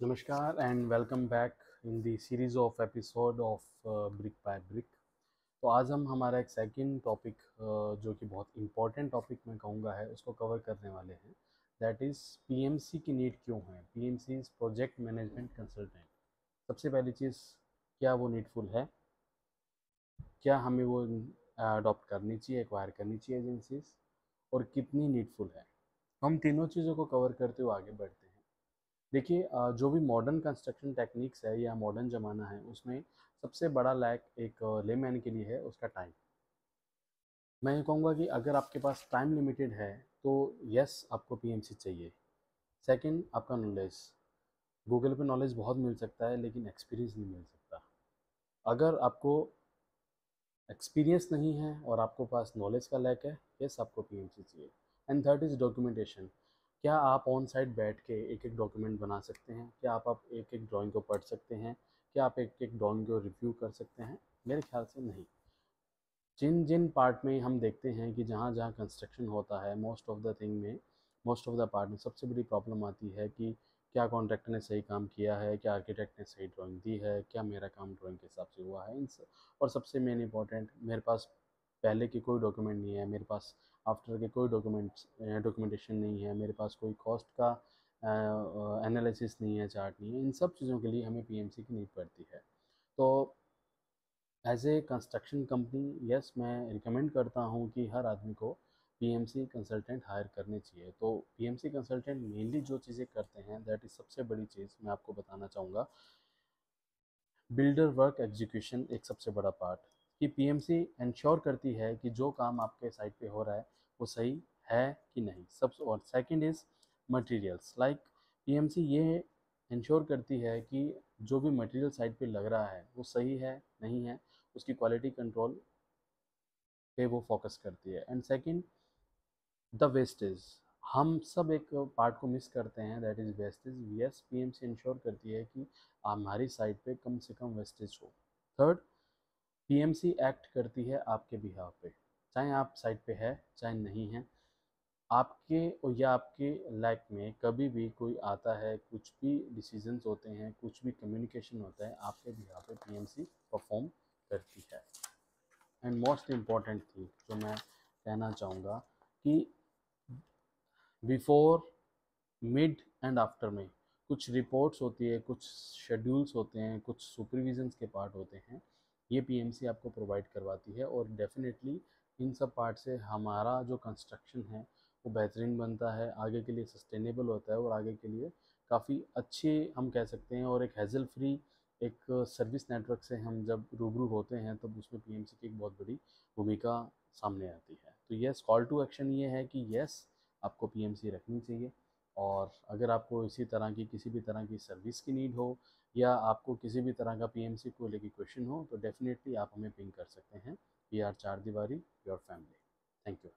नमस्कार and welcome back in the series of episode of brick by brick. तो आज हम हमारा एक सेकंड टॉपिक जो कि बहुत इम्पोर्टेंट टॉपिक मैं कहूँगा है उसको कवर करने वाले हैं। दैट इज़ पीएमसी की नीड क्यों है। PMC is project management consultant. सबसे पहली चीज़, क्या वो नीडफुल है, क्या हमें वो अडॉप्ट करनी चाहिए, एक्वायर करनी चाहिए एजेंसीज, और कितनी नीडफुल है। हम तीनों चीज़ों को कवर करते हुए आगे बढ़ते हैं। देखिए, जो भी मॉडर्न कंस्ट्रक्शन टेक्निक्स है या मॉडर्न ज़माना है उसमें सबसे बड़ा लैक एक लेमैन के लिए है, उसका टाइम। मैं ये कहूँगा कि अगर आपके पास टाइम लिमिटेड है तो यस, आपको पीएमसी चाहिए। सेकंड, आपका नॉलेज। गूगल पे नॉलेज बहुत मिल सकता है लेकिन एक्सपीरियंस नहीं मिल सकता। अगर आपको एक्सपीरियंस नहीं है और आपको पास नॉलेज का लैक है, यस आपको पीएमसी चाहिए। And third is documentation. क्या आप ऑन साइट बैठ के एक एक डॉक्यूमेंट बना सकते हैं? क्या आप एक एक ड्राइंग को पढ़ सकते हैं? क्या आप एक एक ड्राइंग को रिव्यू कर सकते हैं? मेरे ख्याल से नहीं। जिन जिन पार्ट में हम देखते हैं कि जहाँ जहाँ कंस्ट्रक्शन होता है, मोस्ट ऑफ द पार्ट में सबसे बड़ी प्रॉब्लम आती है कि क्या कॉन्ट्रैक्टर ने सही काम किया है, क्या आर्किटेक्ट ने सही ड्राइंग दी है, क्या मेरा काम ड्राइंग के हिसाब से हुआ है। और सबसे मेन इंपॉर्टेंट, मेरे पास पहले के कोई डॉक्यूमेंट नहीं है, मेरे पास आफ्टर के कोई डॉक्यूमेंटेशन नहीं है, मेरे पास कोई कॉस्ट का एनालिसिस नहीं है, चार्ट नहीं है। इन सब चीज़ों के लिए हमें पीएमसी की नीड पड़ती है। तो as a construction company, yes, मैं रिकमेंड करता हूँ कि हर आदमी को पीएमसी कंसल्टेंट हायर करने चाहिए। तो पीएमसी कंसल्टेंट मेनली जो चीज़ें करते हैं, दैट इज़ सबसे बड़ी चीज़ मैं आपको बताना चाहूँगा, बिल्डर वर्क एग्जीक्यूशन एक सबसे बड़ा पार्ट। कि पीएमसी इंश्योर करती है कि जो काम आपके साइट पे हो रहा है वो सही है कि नहीं। सब और second is materials. Like PMC ये इंश्योर करती है कि जो भी मटेरियल साइट पे लग रहा है वो सही है नहीं है, उसकी क्वालिटी कंट्रोल पे वो फोकस करती है। And second, the wastage. हम सब एक पार्ट को मिस करते हैं, that is wastage. Yes, PMC ensure करती है कि हमारी साइट पे कम से कम वेस्टेज हो। थर्ड, पीएमसी एक्ट करती है आपके बिहाफ पे, चाहे आप साइट पे है चाहे नहीं है। आपके और या आपके लाइफ में कभी भी कोई आता है, कुछ भी डिसीजंस होते हैं, कुछ भी कम्युनिकेशन होता है, आपके बिहाफ पे पीएमसी परफॉर्म करती है। एंड मोस्ट इम्पॉर्टेंट थिंग जो मैं कहना चाहूँगा कि बिफोर, मिड एंड आफ्टर में कुछ रिपोर्ट्स होती है, कुछ शेड्यूल्स होते हैं, कुछ सुपरविजन्स के पार्ट होते हैं, ये पीएमसी आपको प्रोवाइड करवाती है। और डेफिनेटली इन सब पार्ट से हमारा जो कंस्ट्रक्शन है वो बेहतरीन बनता है, आगे के लिए सस्टेनेबल होता है और आगे के लिए काफ़ी अच्छे हम कह सकते हैं। और एक हैज़ल फ्री एक सर्विस नेटवर्क से हम जब रूबरू होते हैं तब उसमें पीएमसी की एक बहुत बड़ी भूमिका सामने आती है। तो यस, कॉल टू एक्शन ये है कि यस, आपको पीएमसी रखनी चाहिए। और अगर आपको इसी तरह की किसी भी तरह की सर्विस की नीड हो या आपको किसी भी तरह का पीएमसी को लेकर क्वेश्चन हो तो डेफिनेटली आप हमें पिंग कर सकते हैं। वी आर चार दीवारी, योर फैमिली। Thank you.